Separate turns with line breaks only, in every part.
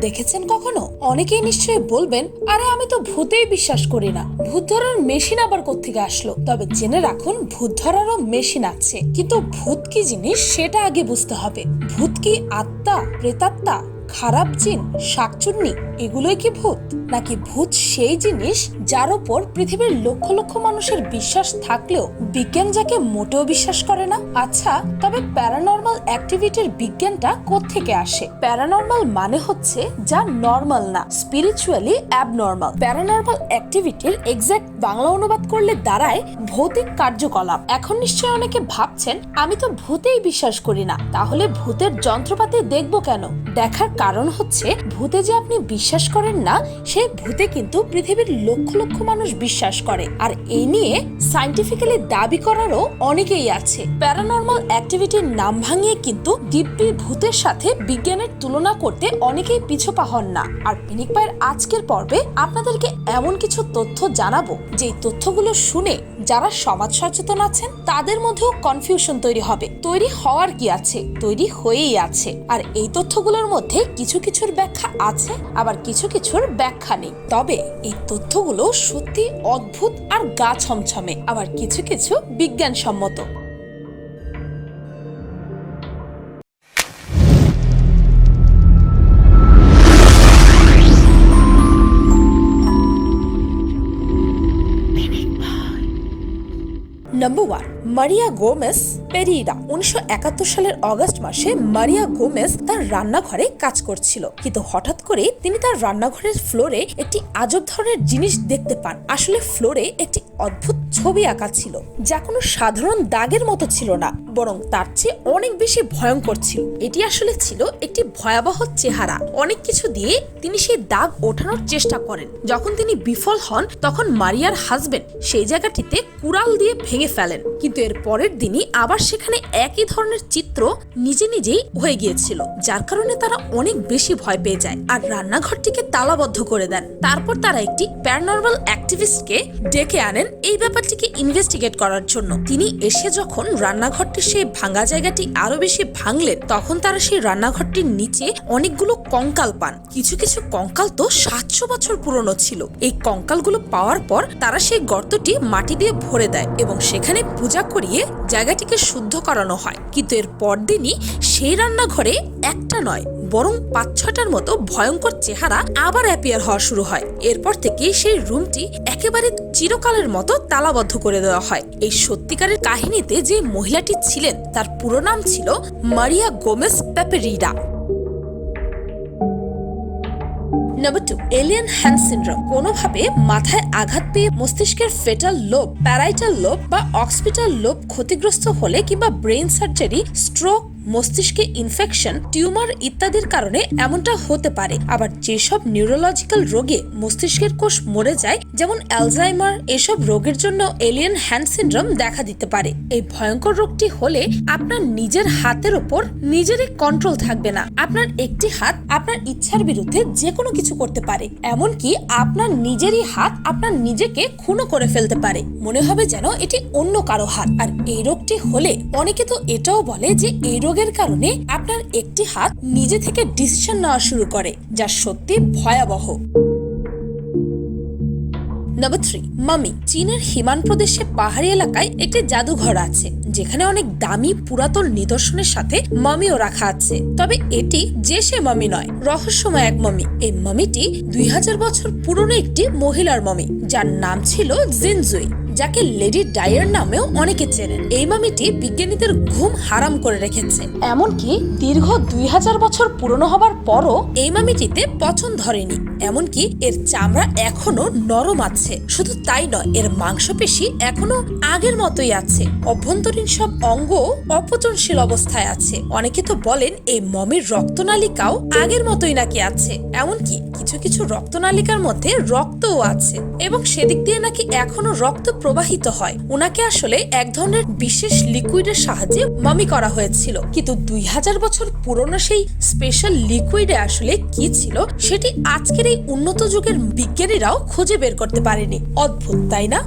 দেখেছেন কখনো? অনেকেই নিশ্চয়ই বলবেন, আরে আমি তো ভূতেই বিশ্বাস করি না, ভূত ধরার মেশিন আবার কোত্থেকে আসলো? তবে জেনে রাখুন, ভূত ধরারও মেশিন আছে, কিন্তু ভূত কি জিনিস সেটা আগে বুঝতে হবে। ভূত কি আত্মা, প্রেতাত্মা, খারাপ জিন, শাকচুন্নি, এগুলোই কি ভূত? নাকি ভূত সেই জিনিস যার উপর পৃথিবীর লক্ষ লক্ষ মানুষের বিশ্বাস থাকলেও বিজ্ঞান যাকে মোটেও বিশ্বাস করে না? আচ্ছা, তবে প্যারানর্মাল অ্যাক্টিভিটির বিজ্ঞানটা কোত্থেকে আসে? প্যারানর্মাল মানে হচ্ছে যা নর্মাল না, স্পিরিচুয়ালি অ্যাবনর্মাল। প্যারানর্মাল অ্যাক্টিভিটির এক্সাক্ট বাংলা অনুবাদ করলে দাঁড়ায় ভৌতিক কার্যকলাপ। এখন নিশ্চয়ই অনেকে ভাবছেন, আমি তো ভূতেই বিশ্বাস করি না, তাহলে ভূতের যন্ত্রপাতি দেখবো কেন? দেখার কারণ হচ্ছে, ভূতে যে আপনি বিশ্বাস করেন না, সেই ভূতে কিন্তু পৃথিবীর লক্ষ লক্ষ মানুষ বিশ্বাস করে। আর এই নিয়ে সায়েন্টিফিক্যালি দাবি করারও অনেকেই আছে। প্যারানর্মাল অ্যাক্টিভিটির নাম ভাঙিয়ে কিন্তু দিব্যি ভূতের সাথে বিজ্ঞানের তুলনা করতে অনেকেই পিছপা হন না। আর পিনিক পায়ের আজকের পর্বে আপনাদেরকে এমন কিছু তথ্য জানাবো, যে তথ্যগুলো শুনে যারা সমাজ সচেতন আছেন তাদের মধ্যেও কনফিউশন তৈরি হবে। তৈরি হওয়ার কি আছে, তৈরি হয়েই আছে। আর এই তথ্যগুলোর মধ্যে কিছু কিছুর ব্যাখ্যা আছে, আবার কিছু কিছুর ব্যাখ্যা নেই। তবে এই তথ্যগুলো সত্যি অদ্ভুত আর গা ছমছমে, আবার কিছু কিছু বিজ্ঞানসম্মত। নাম্বার 1, মারিয়া গোমেজ পেরিরা। 1971 সালের অগাস্ট মাসে মারিয়া গোমেজ তার রান্নাঘরে কাজ করছিল, কিন্তু হঠাৎ করে তিনি তার রান্নাঘরের ফ্লোরে একটি আজব ধরনের জিনিস দেখতে পান। আসলে ফ্লোরে একটি অদ্ভুত ছবি আঁকা ছিল, যা কোনো সাধারণ দাগের মতো ছিল না, বরং তার চেয়ে অনেক বেশি ভয়ঙ্কর ছিল। এটি আসলে ছিল একটি ভয়াবহ চেহারা। অনেক কিছু দিয়ে তিনি সেই দাগ ওঠানোর চেষ্টা করেন। যখন তিনি বিফল হন, তখন মারিয়ার হাজবেন্ড সেই জায়গাটিতে কুড়াল দিয়ে ভেঙে ফেলেন, কিন্তু এর পরের দিনই আবার সেখানে একই ধরনের চিত্র নিজে নিজেই হয়ে গিয়েছিল, যার কারণে তারা অনেক বেশি ভয় পেয়ে যায় আর রান্নাঘরটিকে তালাবদ্ধ করে দেন। তারপর তারা একটি প্যারানর্মাল অ্যাক্টিভিস্টকে ডেকে আনেন এই ব্যাপারটিকে ইনভেস্টিগেট করার জন্য। তিনি এসে যখন রান্নাঘরটির সেই ভাঙা জায়গাটি আরো বেশি ভাঙলেন, তখন তারা সেই রান্নাঘরটির নিচে অনেকগুলো কঙ্কাল পান। কিছু কিছু কঙ্কাল তো 700 বছর পুরনো ছিল। এই কঙ্কালগুলো পাওয়ার পর তারা সেই গর্তটি মাটি দিয়ে ভরে দেয় এবং সেখানে পূজা করিয়ে জায়গাটিকে শুদ্ধ করানো হয়। কিন্তু এর পরদিনই সেই রান্নাঘরে একটা নয়, বরং 5-6টার মতো ভয়ঙ্কর চেহারা আবার অ্যাপিয়ার হওয়া শুরু হয়। এরপর থেকে সেই রুমটি একেবারে চিরকালের মতো তালাবদ্ধ করে দেওয়া হয়। এই সত্যিকারের কাহিনীতে যে মহিলাটি ছিলেন, তার পুরো নাম ছিল Maria Gomez Pereira. Number 2, alien hand syndrome. কোনোভাবে মাথায় আঘাত পেয়ে মস্তিষ্কের ফেটাল লোব, প্যারাইটাল লোব বা অক্সিপিটাল লোব ক্ষতিগ্রস্ত হলে, কিংবা ব্রেন সার্জারি, স্ট্রোক, মস্তিষ্কে ইনফেকশন, টিউমার ইত্যাদির কারণে এমনটা হতে পারে। আবার যেসব নিউরোলজিক্যাল রোগে মস্তিষ্কের কোষ মরে যায়, যেমন অ্যালজাইমার, এসব রোগের জন্য এলিয়ান হ্যান্ড সিনড্রোম দেখা দিতে পারে। এই ভয়ঙ্কর রোগটি হলে আপনার নিজের হাতের ওপর নিজেরই কন্ট্রোল থাকবে না। আপনার একটি হাত আপনার ইচ্ছার বিরুদ্ধে যে কোনো কিছু করতে পারে, এমনকি আপনার নিজেরই হাত আপনার নিজেকে খুনও করে ফেলতে পারে। মনে হবে যেন এটি অন্য কারো হাত। আর এই রোগটি হলে অনেকে তো এটাও বলে যে এই রোগের কারণে আপনার একটি হাত নিজে থেকে ডিসিশন নেওয়া শুরু করে, যা সত্যি ভয়াবহ। নাম্বার 3, মামি। চীনের হিমান প্রদেশে পাহাড়ি এলাকায় একটি জাদুঘর আছে, যেখানে অনেক দামি পুরাতন নিদর্শনের সাথে মামিও রাখা আছে। তবে এটি যে সে মামি নয়, রহস্যময় এক মামি। এই মামিটি 2000 বছর পুরনো একটি মহিলার মামি, যার নাম ছিল জিনজুই, যাকে লেডি ডায়ার নামেও অনেকে চেনেন। এই মামিটি বিজ্ঞানীদের ঘুম হারাম করে রেখেছে। এমনকি দীর্ঘ 2000 বছর পুরনো হবার পরও এই মামিটিতে পচন ধরেনি। এমনকি এর চামড়া এখনো নরম আছে। শুধু তাই নয়, এর মাংসপেশি এখনো আগের মতোই আছে। অভ্যন্তরীণ সব অঙ্গ অপচনশীল অবস্থায় আছে। অনেকে তো বলেন এই মমির রক্তনালিকাও আগের মতোই নাকি আছে। এমনকি কিছু কিছু রক্তনালিকার মধ্যে রক্তও আছে, এবং সেদিক দিয়ে নাকি এখনো রক্ত প্রবাহিত হয়। ওনাকে আসলে এক ধরনের বিশেষ লিকুইডের সাহায্যে মামি করা হয়েছিল। কিন্তু 2000 বছর পুরনো সেই স্পেশাল লিকুইডে আসলে কি ছিল, সেটি আজকের এই উন্নত যুগের বিজ্ঞানীরাও খুঁজে বের করতে পারেনি। অদ্ভুত, তাই না?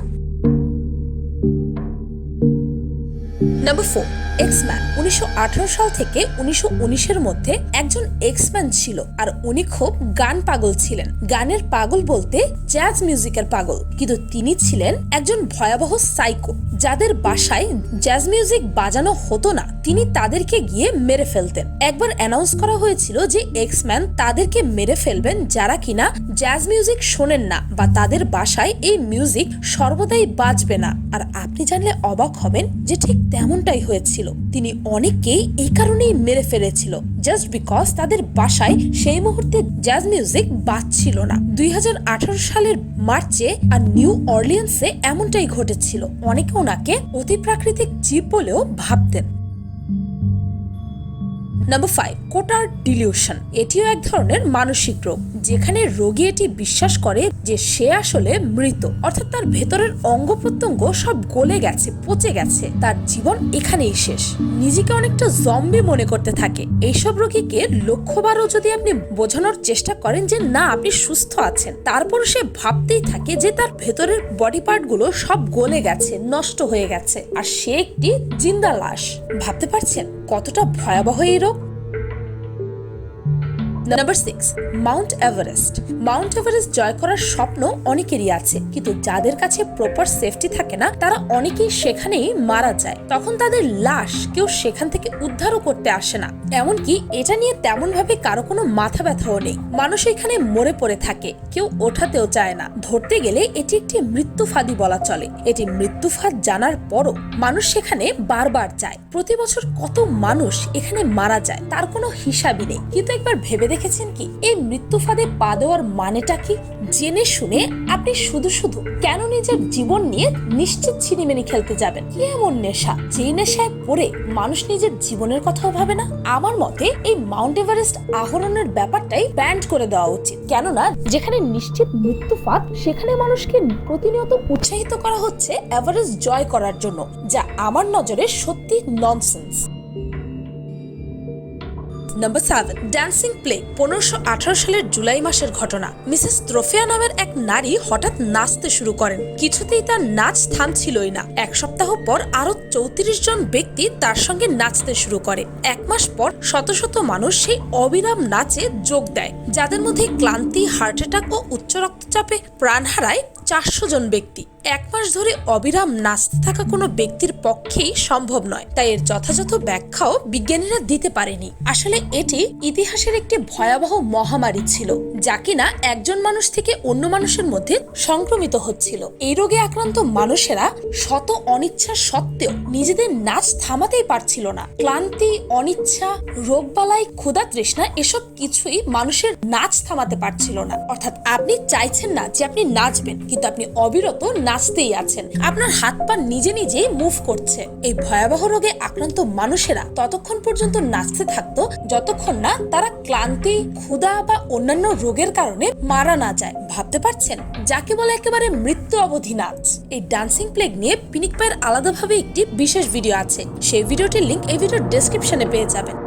Number 4, X-Men. 1918 সাল থেকে 1919-এর মধ্যে একজন এক্সম্যান ছিল, আর উনি খুব গান পাগল ছিলেন। গানের পাগল বলতে জ্যাজ মিউজিকের পাগল, কিন্তু তিনি ছিলেন একজন ভয়াবহ সাইকো। যাদের বাসায় জ্যাজ মিউজিক বাজানো হতো না, তিনি তাদেরকে গিয়ে মেরে ফেলতেন। একবার অ্যানাউন্স করা হয়েছিল যে এক্সম্যান তাদেরকে মেরে ফেলবেন যারা কিনা জ্যাজ মিউজিক শোনেন না, বা তাদের বাসায় এই মিউজিক সর্বদাই বাজবে না। আর আপনি জানলে অবাক হবেন যে ঠিক তেমনটাই হয়েছিল। তিনি অনেককেই এই কারণেই মেরে ফেলেছিল, জাস্ট বিকজ তাদের বাসায় সেই মুহূর্তে জ্যাজ মিউজিক বাজছিল না। 2018 সালের মার্চে আর নিউ অরলিয়ান্সে এমনটাই ঘটেছিল। অনেকে ওনাকে অতি প্রাকৃতিক জীব বলেও ভাবতেন। নাম্বার 5, কোটার ডিলিউশন। এটিও এক ধরনের মানসিক রোগ, যেখানে রোগী এটি বিশ্বাস করে যে সে আসলে মৃত, অর্থাৎ তার ভেতরের অঙ্গ প্রত্যঙ্গ সব গলে গেছে, পচে গেছে, তার জীবন এখানেই শেষ। নিজেকে অনেকটা জম্বি মনে করতে থাকে। এইসব রোগীকে লক্ষ্যবারও যদি আপনি বোঝানোর চেষ্টা করেন যে না আপনি সুস্থ আছেন, তারপর সে ভাবতেই থাকে যে তার ভেতরের বডি পার্ট গুলো সব গলে গেছে, নষ্ট হয়ে গেছে, আর সে একটি জিন্দা লাশ। ভাবতে পারছেন কতটা ভয়াবহ এই রোগ? Number 6, Mount Everest. Mount Everest জয় করার স্বপ্ন অনেকেরই আছে, কিন্তু যাদের কাছে প্রপার সেফটি থাকে না, তারা অনেকেই সেখানেই মারা যায়। তখন তাদের লাশ কেউ সেখান থেকে উদ্ধারও করতে আসে না। এমনকি এটা নিয়ে তেমন ভাবে কারো কোনো মাথা ব্যথাও নেই। মানুষ এখানে মরে পড়ে থাকে, কেউ ওঠাতেও চায় না। ধরতে গেলে এটি একটি মৃত্যু ফাঁদি বলা চলে। এটি মৃত্যু ফাঁদ জানার পরও মানুষ সেখানে বারবার যায়। প্রতি বছর কত মানুষ এখানে মারা যায় তার কোনো হিসাবই নেই। কিন্তু একবার ভেবে দেখেছেন কি এই মৃত্যু ফাঁদে পা দেওয়ার মানেটা কি? জেনে শুনে আপনি শুধু শুধু কেন নিজের জীবন নিয়ে নিশ্চিত ছিনিমিনি খেলতে যাবেন? কি এমন নেশা, যে নেশায় পড়ে মানুষ নিজের জীবনের কথাও ভাবে না? আমার মতে এই মাউন্ট এভারেস্ট আরোহণের ব্যাপারটাই ব্যান্ড করে দেওয়া উচিত। কেননা যেখানে নিশ্চিত মৃত্যু ফাঁদ, সেখানে মানুষকে প্রতিনিয়ত উৎসাহিত করা হচ্ছে এভারেস্ট জয় করার জন্য, যা আমার নজরে সত্যি ননসেন্স। Number 7, dancing plague. 1518 সালের জুলাই মাসের ঘটনা। মিসেস ত্রোফিয়া নামের এক নারী হঠাৎ নাচতে শুরু করেন। কিছুতেই তার নাচ থামছিলই না। এক সপ্তাহ পর আরো 34 জন ব্যক্তি তার সঙ্গে নাচতে শুরু করে। এক মাস পর শত শত মানুষ সেই অবিরাম নাচে যোগ দেয়, যাদের মধ্যে ক্লান্তি, হার্ট অ্যাটাক ও উচ্চ রক্তচাপে প্রাণ হারায় 400 জন ব্যক্তি। এক মাস ধরে অবিরাম নাচতে থাকা কোনো ব্যক্তির পক্ষেই সম্ভব নয়, তাই এর যথাযথ ব্যাখ্যাও বিজ্ঞানীরা দিতে পারেনি। আসলে এটি ইতিহাসের একটি ভয়াবহ মহামারী ছিল, যা কিনা একজন মানুষ থেকে অন্য মানুষের মধ্যে সংক্রমিত হচ্ছিল। এই রোগে আক্রান্ত মানুষেরা শত অনিচ্ছা সত্ত্বেও নিজেদের নাচ থামাতেই পারছিল না। ক্লান্তি, অনিচ্ছা, রোগবালাই, ক্ষুধা, তৃষ্ণা এসব কিছুই মানুষের নাচ থামাতে পারছিল না। অর্থাৎ আপনি চাইছেন না যে আপনি নাচবেন, কিন্তু আপনি অবিরত নাচতেই আছেন। আপনার হাত পা নিজে নিজেই মুভ করছে। এই ভয়াবহ রোগে আক্রান্ত মানুষেরা ততক্ষণ পর্যন্ত নাচতে থাকতো যতক্ষণ না তারা ক্লান্তি, ক্ষুধা বা অন্যান্য রোগের কারণে মারা না যায়। ভাবতে পারছেন? যাকে বলে একেবারে মৃত্যু অবধি নাচ। এই ডান্সিং প্লেগ নিয়ে পিনিক পায়ের আলাদাভাবে একটি বিশেষ ভিডিও আছে। সেই ভিডিওটির লিংক এই ভিডিওর ডেসক্রিপশনে পেয়ে যাবেন।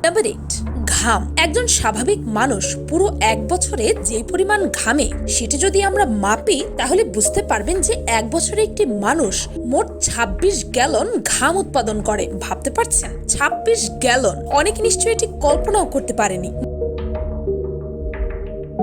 নাম্বার 8, ঘাম। একজন স্বাভাবিক মানুষ পুরো এক বছরে যে পরিমাণ ঘামে, সেটা যদি আমরা মাপি তাহলে বুঝতে পারবেন যে এক বছরে একটি মানুষ মোট 26 গ্যালন ঘাম উৎপাদন করে। ভাবতে পারছেন? 26 গ্যালন। অনেকে নিশ্চয়ই এটি কল্পনাও করতে পারেনি।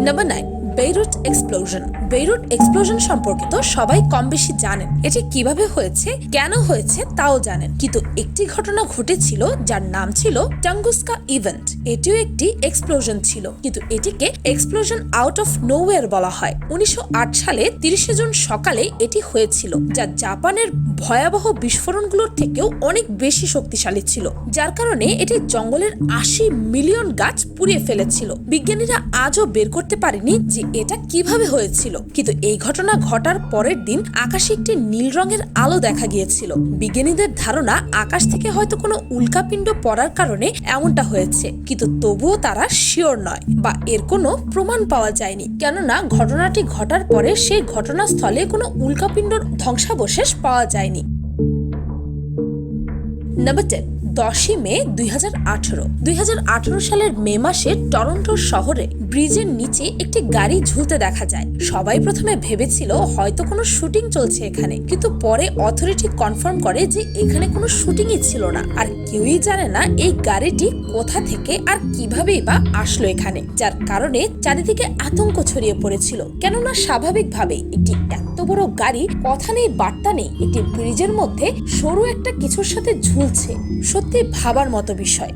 Number 9, Beirut explosion. Beirut explosion সম্পর্কিত সবাই কম বেশি জানেন। এটি কিভাবে হয়েছে, কেন হয়েছে তাও জানেন, কিন্তু একটি ঘটনা ঘটেছিল যার নাম ছিল টাঙ্গুস্কা ইভেন্ট। এটিও একটি এক্সপ্লোশন ছিল, কিন্তু এটিকে এক্সপ্লোশন আউট অফ নোওয়্যার বলা হয়। 1908 সালে 30 জুন সকালে এটি হয়েছিল, যা জাপানের ভয়াবহ বিস্ফোরণগুলোর থেকেও অনেক বেশি শক্তিশালী ছিল, যার কারণে এটি জঙ্গলের 80 মিলিয়ন গাছ পুড়িয়ে ফেলেছিল। বিজ্ঞানীরা আজও বের করতে পারেনি যে এটা কিভাবে হয়েছিল, কিন্তু এই ঘটনা ঘটার পরের দিন আকাশে একটি নীল রঙের আলো দেখা গিয়েছিল। বিজ্ঞানীদের ধারণা আকাশ থেকে হয়তো কোনো উল্কাপিণ্ড পড়ার কারণে এমনটা হয়েছে, কিন্তু তবুও তারা শিওর নয় বা এর কোনো প্রমাণ পাওয়া যায়নি, কেননা ঘটনাটি ঘটার পরে সেই ঘটনাস্থলে কোনো উল্কাপিণ্ডর ধ্বংসাবশেষ পাওয়া যায়নি। নাম্বার 10, 10 মে 2018 সালের মে মাসে টরন্টো শহরে ব্রিজের নিচে একটি গাড়ি ঝুলতে দেখা যায়। সবাই প্রথমে ভেবেছিল হয়তো কোনো শুটিং চলছে এখানে, কিন্তু পরে অথরিটি কনফার্ম করে যে এখানে কোনো শুটিংই ছিল না। আর কেউই জানে না এই গাড়িটি কোথা থেকে আর কিভাবেই বা আসলো এখানে, যার কারণে চারিদিকে আতঙ্ক ছড়িয়ে পড়েছিল। কেননা স্বাভাবিকভাবেই একটি এত বড় গাড়ি, কথা নেই বার্তা নেই, একটি ব্রিজের মধ্যে সরু একটা কিছুর সাথে ঝুলছে। সত্যি ভাবার মতো বিষয়।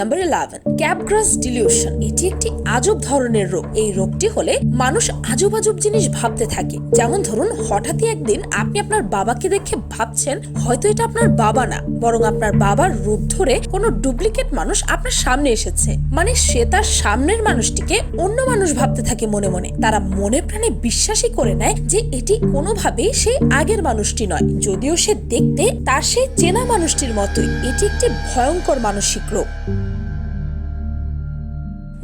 Number 11, Capgras delusion. এটি একটি আজব ধরনের রোগ। এই রোগটি হলে মানুষ আজব আজব জিনিস ভাবতে থাকে। যেমন ধরুন, হঠাৎই একদিন আপনি আপনার বাবাকে দেখে ভাবছেন হয়তো এটা আপনার বাবা না, বরং আপনার বাবার রূপ ধরে কোনো ডুপ্লিকেট মানুষ আপনার সামনে এসেছে। মানে সে তার সামনের মানুষটিকে অন্য মানুষ ভাবতে থাকে মনে মনে। তারা মনে প্রাণে বিশ্বাসই করে নেয় যে এটি কোনোভাবেই সেই আগের মানুষটি নয়, যদিও সে দেখতে তার সেই চেনা মানুষটির মতোই। এটি একটি ভয়ঙ্কর মানসিক রোগ।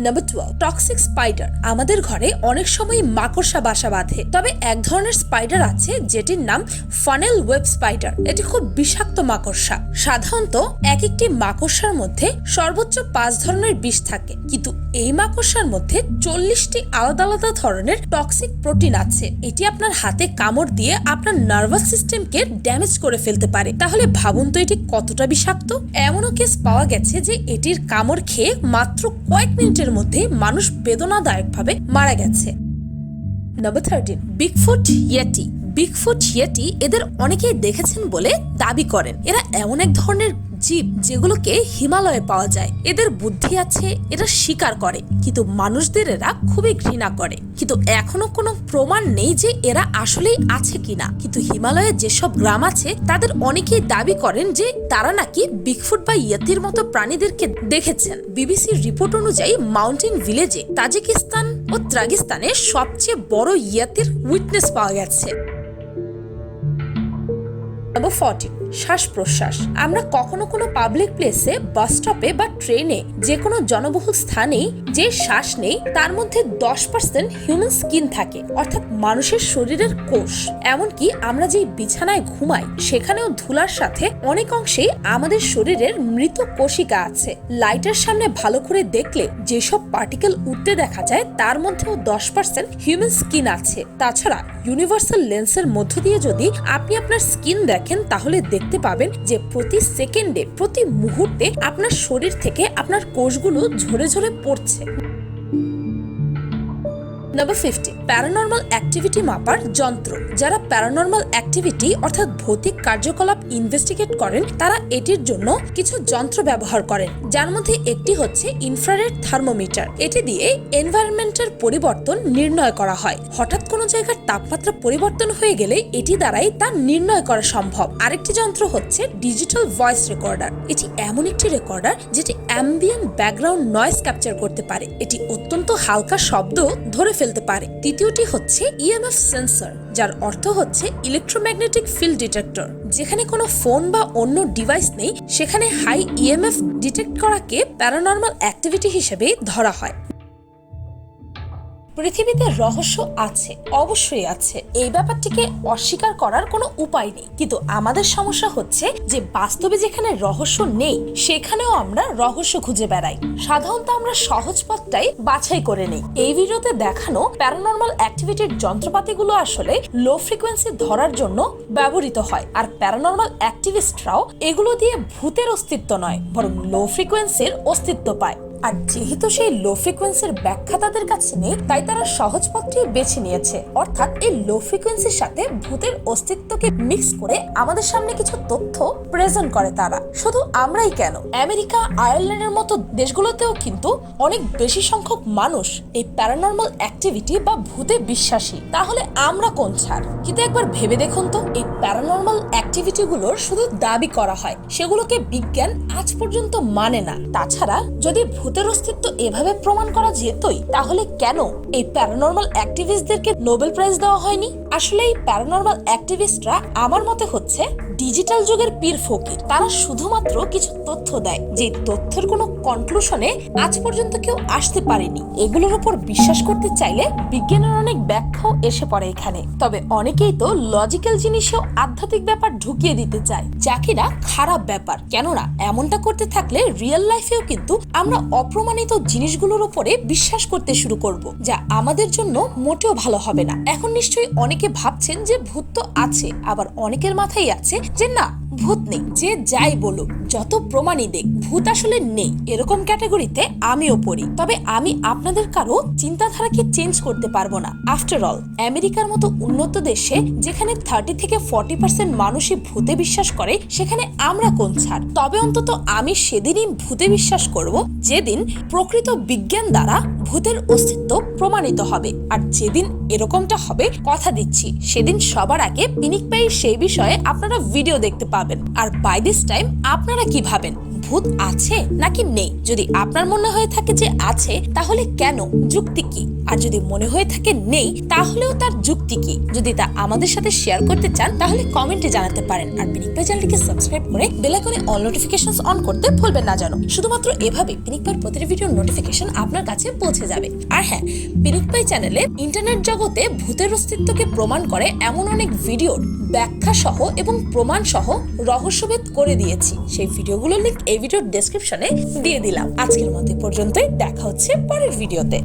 Number 12, toxic spider. আমাদের ঘরে অনেক সময় মাকড়সা বাসা বাঁধে, তবে এক ধরনের স্পাইডার আছে যেটির নাম ফানেল ওয়েব স্পাইডার। এটি খুব বিষাক্ত মাকড়সা। সাধারণত এক একটি মাকড়সার মধ্যে সর্বোচ্চ 5 ধরনের বিষ থাকে, কিন্তু এই মাকড়সার মধ্যে 40টি আলাদা আলাদা ধরনের টক্সিক প্রোটিন আছে। এটি আপনার হাতে কামড় দিয়ে আপনার নার্ভাস সিস্টেমকে ড্যামেজ করে ফেলতে পারে। তাহলে ভাবুন তো এটি কতটা বিষাক্ত। এমনও কেস পাওয়া গেছে যে এটির কামড় খেয়ে মাত্র কয়েক মিনিটের মধ্যে মানুষ বেদনাদায়কভাবে মারা গেছে। Number 13, Bigfoot yeti. Bigfoot yeti এদের অনেকেই দেখেছেন বলে দাবি করেন। এরা এমন এক ধরনের জীব যেগুলোকে হিমালয়ে পাওয়া যায়। এদের বুদ্ধি আছে, এরা শিকার করে, কিন্তু মানুষদের এরা খুবই ঘৃণা করে। কিন্তু এখনো কোনো প্রমাণ নেই যে এরা আসলেই আছে কিনা। কিন্তু হিমালয়ে যেসব গ্রাম আছে তাদের অনেকেই দাবি করেন যে তারা নাকি বিগফুট বা ইয়েতির মতো প্রাণীদেরকে দেখেছেন। বিবিসির রিপোর্ট অনুযায়ী মাউন্টেন ভিলেজে তাজিকিস্তান ও ত্রাগিস্তানে সবচেয়ে বড় ইয়েতির উইটনেস পাওয়া গেছে। নাম্বার 14, শ্বাস প্রশ্বাস। আমরা কখনো কোনো পাবলিক প্লেসে, বাস স্টপে বা ট্রেনে, যে কোনো জনবহুল স্থানেই যে শ্বাস নেই তার মধ্যে 10% হিউম্যান স্কিন থাকে, অর্থাৎ মানুষের শরীরের কোষ। এমনকি আমরা যেই বিছানায় ঘুমাই সেখানেও ধুলার সাথে অনেক অংশেই আমাদের শরীরের মৃত কোষিকা আছে। লাইটের সামনে ভালো করে দেখলে যেসব পার্টিকেল উঠতে দেখা যায় তার মধ্যেও 10% হিউম্যান স্কিন আছে। তাছাড়া ইউনিভার্সাল লেন্সের মধ্য দিয়ে যদি আপনি আপনার স্কিন দেখেন তাহলে দেখতে পাবেন যে প্রতি সেকেন্ডে, প্রতি মুহূর্তে আপনার শরীর থেকে আপনার কোষগুলো ঝরে ঝরে পড়ছে। নাম্বার 15, প্যারানর্মাল অ্যাক্টিভিটি মাপার যন্ত্র। যারা প্যারানর্মাল অ্যাক্টিভিটি অর্থাৎ ভৌতিক কার্যকলাপ ইনভেস্টিগেট করেন তারা এটির জন্য কিছু যন্ত্র ব্যবহার করেন, যার মধ্যে একটি হচ্ছে ইনফ্রারেড থার্মোমিটার। এটি দিয়ে এনভায়রনমেন্টের পরিবর্তন নির্ণয় করা হয়। হঠাৎ কোনো জায়গার তাপমাত্রা পরিবর্তন হয়ে গেলে এটি দ্বারাই তা নির্ণয় করা সম্ভব। আরেকটি যন্ত্র হচ্ছে ডিজিটাল ভয়েস রেকর্ডার। এটি এমন একটি রেকর্ডার যেটি অ্যাম্বিয়েন্ট ব্যাকগ্রাউন্ড নয়েজ ক্যাপচার করতে পারে। এটি অত্যন্ত হালকা শব্দ ধরে ফেলতে পারে। তৃতীয়টি হচ্ছে ইএমএফ সেন্সর, যার অর্থ হচ্ছে ইলেকট্রোম্যাগনেটিক ফিল্ড ডিটেক্টর। যেখানে কোনো ফোন বা অন্য ডিভাইস নেই সেখানে হাই ইএমএফ ডিটেক্ট করাকে প্যারানর্মাল অ্যাক্টিভিটি হিসেবে ধরা হয়। পৃথিবীতে রহস্য আছে, অবশ্যই আছে, এই ব্যাপারটিকে অস্বীকার করার কোনো উপায় নেই। কিন্তু আমাদের সমস্যা হচ্ছে যে বাস্তবে যেখানে রহস্য নেই সেখানেও আমরা রহস্য খুঁজে বেড়াই। সাধারণত আমরা সহজ পথটাই বাছাই করে নেই। এই ভিডিওতে দেখানো প্যারানর্মাল অ্যাক্টিভিটির যন্ত্রপাতিগুলো আসলে লো ফ্রিকোয়েন্সি ধরার জন্য ব্যবহৃত হয়। আর প্যারানর্মাল অ্যাক্টিভিস্টরাও এগুলো দিয়ে ভূতের অস্তিত্ব নয়, বরং লো ফ্রিকোয়েন্সির অস্তিত্ব পায়। আর যেহেতু সেই লো ফ্রিকোয়েন্সির ব্যাখ্যা তাদের কাছে নেই, তাই তারা সহজ পথটি বেছে নিয়েছে। অর্থাৎ এই লো ফ্রিকোয়েন্সির সাথে ভূতের অস্তিত্বকে মিক্স করে আমাদের সামনে কিছু তথ্য প্রেজেন্ট করে তারা। শুধু আমরাই কেন, আমেরিকা, আয়ারল্যান্ডের মতো দেশগুলোতেও কিন্তু অনেক বেশি সংখ্যক মানুষ এই প্যারানর্মাল অ্যাক্টিভিটি বা ভূতে বিশ্বাসী। তাহলে আমরা কোন ছাড়? কিন্তু একবার ভেবে দেখুন তো, এই প্যারানর্মাল অ্যাক্টিভিটি গুলোর শুধু দাবি করা হয়, সেগুলোকে বিজ্ঞান আজ পর্যন্ত মানে না। তাছাড়া যদি ভূতের অস্তিত্ব এভাবে প্রমাণ করা যেতই, তাহলে কেন এই প্যারানর্মাল অ্যাক্টিভিস্টদেরকে নোবেল প্রাইজ দেওয়া হয়নি? আসলে এই প্যারানর্মাল অ্যাক্টিভিস্টরা আমার মতে হচ্ছে ডিজিটাল যুগের পীর ফকির। তারা শুধুমাত্র কিছু তথ্য দেয়, যে তথ্যের কোনো কনক্লুশনে আজ পর্যন্ত কেউ আসতে পারেনি। এগুলোর উপর বিশ্বাস করতে চাইলে বিজ্ঞানের অনেক ব্যাখ্যাও এসে পড়ে এখানে। তবে অনেকেই তো লজিক্যাল জিনিসেও আধ্যাত্মিক ব্যাপার ঢুকিয়ে দিতে চায়, যা কিনা খারাপ ব্যাপার। কেননা এমনটা করতে থাকলে রিয়েল লাইফেও কিন্তু আমরা অপ্রমাণিত জিনিসগুলোর উপরে বিশ্বাস করতে শুরু করব, যা আমাদের জন্য মোটেও ভালো হবে না। এখন নিশ্চয়ই অনেকে ভাবছেন যে ভূত তো আছে, আবার অনেকের মাথায় আছে যে না, ভূত নেই। যে যাই বলুক, যত প্রমাণই দেখ, ভূত আসলে নেই, এরকম ক্যাটাগরিতে আমিও পড়ি। তবে আমি আপনাদের কারো চিন্তাধারাকে চেঞ্জ করতে পারবো না। আফটার অল, আমেরিকার মতো উন্নত দেশে যেখানে 30 থেকে 40% মানুষই ভূতে বিশ্বাস করে, সেখানে আমরা কোন ছাড়? তবে অন্তত আমি সেদিনই ভূতে বিশ্বাস করব যেদিন প্রকৃত বিজ্ঞান দ্বারা ভূতের অস্তিত্ব প্রমাণিত হবে। আর যেদিন এরকমটা হবে, কথা দিচ্ছি, সেদিন সবার আগে পিনিক পাই সেই বিষয়ে আপনারা ভিডিও দেখতে পাবেন। আর বাই দিস টাইম আপনারা কি ভাবেন, ভূত আছে নাকি নেই? যদি আপনার মনে হয়ে থাকে যে আছে, তাহলে কেন, যুক্তি কি? আর যদি মনে হয়ে থাকে নেই, তাহলেও তার যুক্তি কি? যদি তা আমাদের সাথে শেয়ার করতে চান, তাহলে কমেন্টে জানাতে পারেন। আর পিনিক পাই চ্যানেলটিকে সাবস্ক্রাইব করে বেল আইকনে অল নোটিফিকেশনস অন করতে ভুলবেন না যেন। শুধুমাত্র এভাবে পিনিক পাইয়ের প্রতিটি ভিডিওর নোটিফিকেশন আপনার কাছে পৌঁছে যাবে। আর হ্যাঁ, পিনিক পাই চ্যানেলে ইন্টারনেট জগতে ভূতের অস্তিত্বকে প্রমাণ করে এমন অনেক ভিডিওর ব্যাখ্যা সহ এবং প্রমাণ সহ রহস্যভেদ করে দিয়েছি। সেই ভিডিওগুলোর লিংক এই ভিডিওর ডেসক্রিপশনে দিয়ে দিলাম। আজকের মতো পর্যন্তই, দেখা হচ্ছে পরের ভিডিওতে।